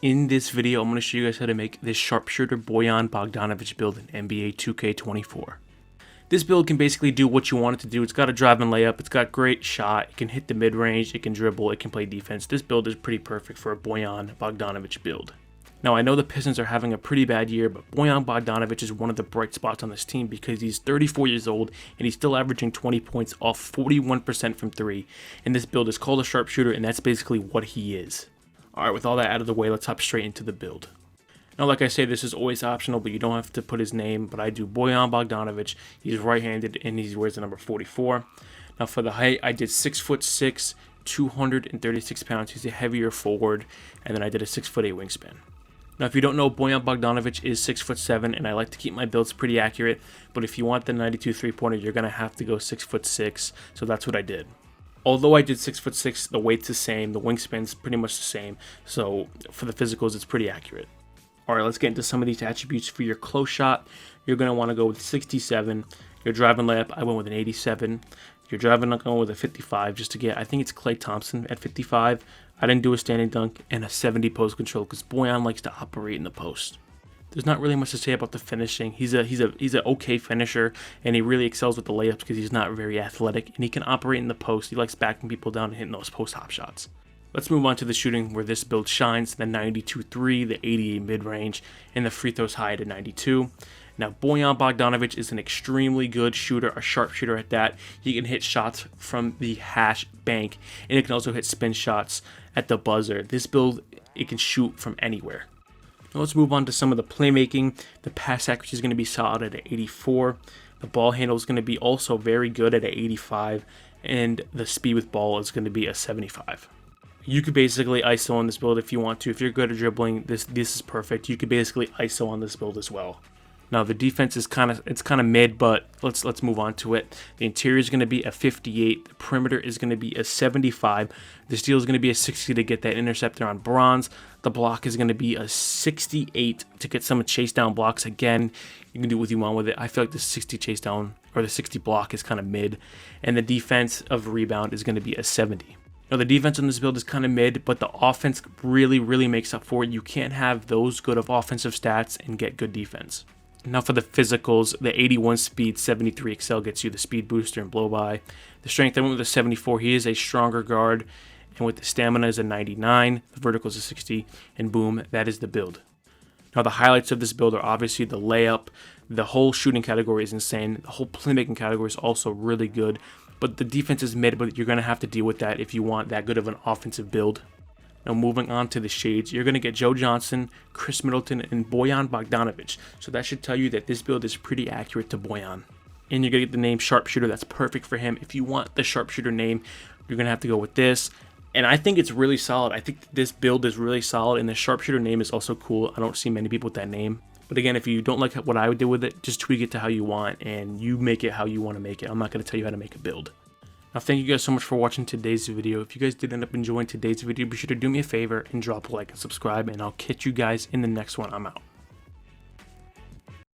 In this video, I'm going to show you guys how to make this sharpshooter Bojan Bogdanovic build in NBA 2K24. This build can basically do what you want it to do. It's got a drive and layup, it's got great shot, it can hit the mid-range, it can dribble, it can play defense. This build is pretty perfect for a Bojan Bogdanovic build. Now, I know the Pistons are having a pretty bad year, but Bojan Bogdanovic is one of the bright spots on this team because he's 34 years old and he's still averaging 20 points off 41% from 3. And this build is called a sharpshooter, and that's basically what he is. Alright, with all that out of the way, let's hop straight into the build. Now, like I say, this is always optional, but you don't have to put his name, but I do Bojan Bogdanovic. He's right-handed and he wears the number 44. Now, for the height, I did 6'6", 236 pounds. He's a heavier forward, and then I did a 6'8" wingspan. Now, if you don't know, Bojan Bogdanovic is 6'7", and I like to keep my builds pretty accurate, but if you want the 92 3-pointer, you're going to have to go 6'6", so that's what I did. Although I did 6'6", the weight's the same, the wingspan's pretty much the same, so for the physicals, it's pretty accurate. Alright, let's get into some of these attributes. For your close shot, you're going to want to go with 67. Your drive and layup, I went with an 87. Your drive and dunk, I went with a 55 just to get, I think it's Klay Thompson at 55. I didn't do a standing dunk, and a 70 post control because Bojan likes to operate in the post. There's not really much to say about the finishing. He's an okay finisher, and he really excels with the layups because he's not very athletic, and he can operate in the post. He likes backing people down and hitting those post hop shots. Let's move on to the shooting where this build shines: the 92 3, the 88 mid-range, and the free throws high at 92. Now, Bojan Bogdanovic is an extremely good shooter, a sharpshooter at that. He can hit shots from the hash bank, and it can also hit spin shots at the buzzer. This build, it can shoot from anywhere. Now let's move on to some of the playmaking. The pass accuracy is going to be solid at an 84. The ball handle is going to be also very good at an 85. And the speed with ball is going to be a 75. You could basically ISO on this build if you want to. If you're good at dribbling, this is perfect. You could basically ISO on this build as well. Now, the defense is kind of mid, but let's move on to it. The interior is going to be a 58. The perimeter is going to be a 75. The steal is going to be a 60 to get that interceptor on bronze. The block is going to be a 68 to get some chase down blocks. Again, you can do what you want with it. I feel like the 60 chase down or the 60 block is kind of mid. And the defense of rebound is going to be a 70. Now, the defense on this build is kind of mid, but the offense really makes up for it. You can't have those good of offensive stats and get good defense. Now for the physicals, the 81 speed, 73 excel gets you the speed booster and blow by. The strength, I went with a 74. He is a stronger guard, and with the stamina is a 99. The vertical is a 60, and boom, that is the build. Now the highlights of this build are obviously the layup. The whole shooting category is insane. The whole playmaking category is also really good, but the defense is mid, but you're going to have to deal with that if you want that good of an offensive build. Now moving on to the shades, you're going to get Joe Johnson, Chris Middleton, and Bojan Bogdanovic. So that should tell you that this build is pretty accurate to Bojan. And you're going to get the name Sharpshooter. That's perfect for him. If you want the Sharpshooter name, you're going to have to go with this. And I think it's really solid. I think this build is really solid, and the Sharpshooter name is also cool. I don't see many people with that name. But again, if you don't like what I would do with it, just tweak it to how you want, and you make it how you want to make it. I'm not going to tell you how to make a build. Now, thank you guys so much for watching today's video. If you guys did end up enjoying today's video, be sure to do me a favor and drop a like and subscribe, and I'll catch you guys in the next one. I'm out.